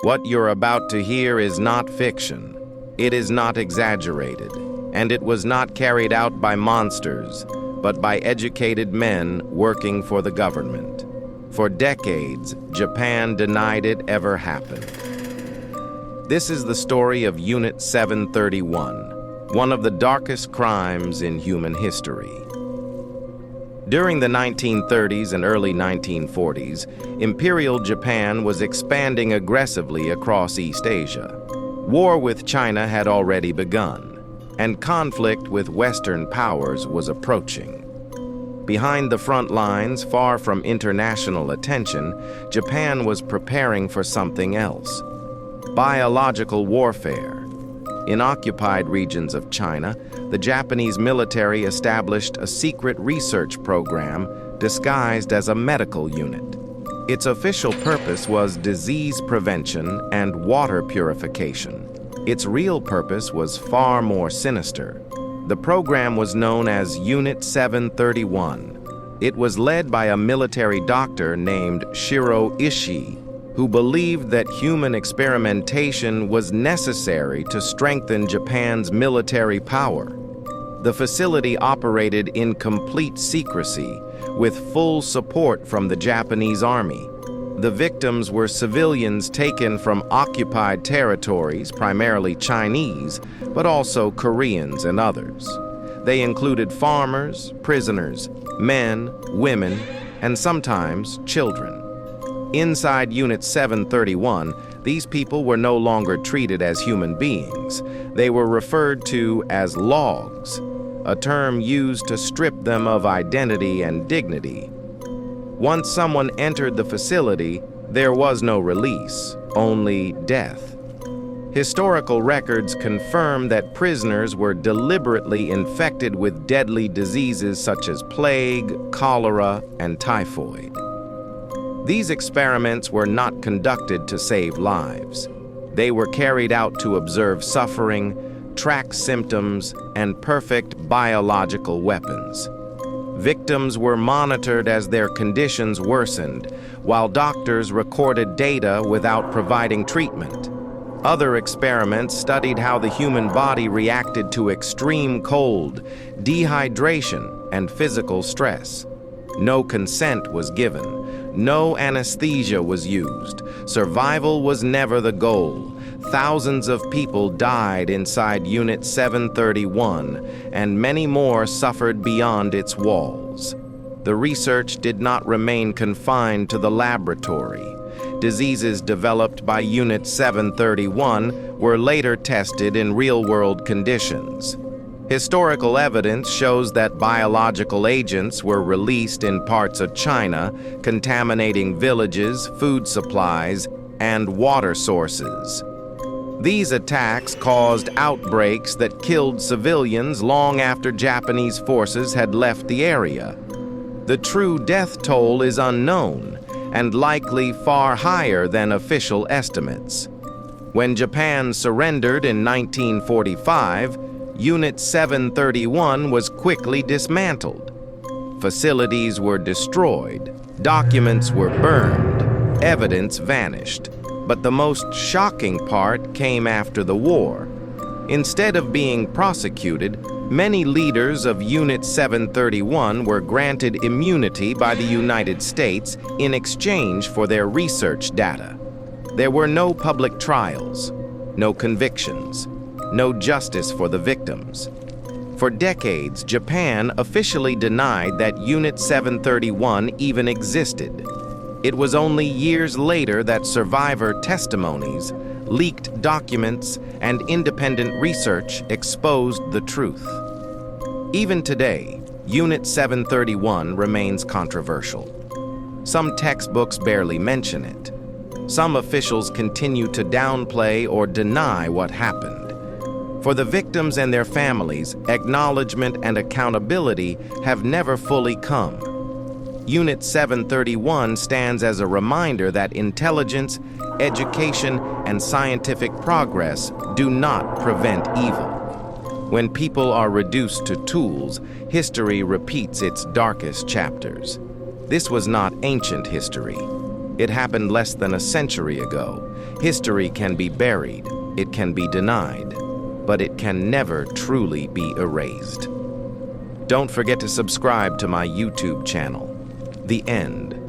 What you're about to hear is not fiction. It is not exaggerated, and it was not carried out by monsters, but by educated men working for the government. For decades, Japan denied it ever happened. This is the story of Unit 731, one of the darkest crimes in human history. During the 1930s and early 1940s, Imperial Japan was expanding aggressively across East Asia. War with China had already begun, and conflict with Western powers was approaching. Behind the front lines, far from international attention, Japan was preparing for something else: biological warfare. In occupied regions of China, the Japanese military established a secret research program disguised as a medical unit. Its official purpose was disease prevention and water purification. Its real purpose was far more sinister. The program was known as Unit 731. It was led by a military doctor named Shiro Ishii, who believed that human experimentation was necessary to strengthen Japan's military power. The facility operated in complete secrecy, with full support from the Japanese army. The victims were civilians taken from occupied territories, primarily Chinese, but also Koreans and others. They included farmers, prisoners, men, women, and sometimes children. Inside Unit 731, these people were no longer treated as human beings. They were referred to as logs, a term used to strip them of identity and dignity. Once someone entered the facility, there was no release, only death. Historical records confirm that prisoners were deliberately infected with deadly diseases such as plague, cholera, and typhoid. These experiments were not conducted to save lives. They were carried out to observe suffering, track symptoms, and perfect biological weapons. Victims were monitored as their conditions worsened, while doctors recorded data without providing treatment. Other experiments studied how the human body reacted to extreme cold, dehydration, and physical stress. No consent was given. No anesthesia was used. Survival was never the goal. Thousands of people died inside Unit 731, and many more suffered beyond its walls. The research did not remain confined to the laboratory. Diseases developed by Unit 731 were later tested in real-world conditions. Historical evidence shows that biological agents were released in parts of China, contaminating villages, food supplies, and water sources. These attacks caused outbreaks that killed civilians long after Japanese forces had left the area. The true death toll is unknown, and likely far higher than official estimates. When Japan surrendered in 1945, Unit 731 was quickly dismantled. Facilities were destroyed, documents were burned, evidence vanished. But the most shocking part came after the war. Instead of being prosecuted, many leaders of Unit 731 were granted immunity by the United States in exchange for their research data. There were no public trials, no convictions, no justice for the victims. For decades, Japan officially denied that Unit 731 even existed. It was only years later that survivor testimonies, leaked documents, and independent research exposed the truth. Even today, Unit 731 remains controversial. Some textbooks barely mention it. Some officials continue to downplay or deny what happened. For the victims and their families, acknowledgement and accountability have never fully come. Unit 731 stands as a reminder that intelligence, education, and scientific progress do not prevent evil. When people are reduced to tools, history repeats its darkest chapters. This was not ancient history. It happened less than a century ago, History can be buried, it can be denied, but it can never truly be erased. Don't forget to subscribe to my YouTube channel. The End.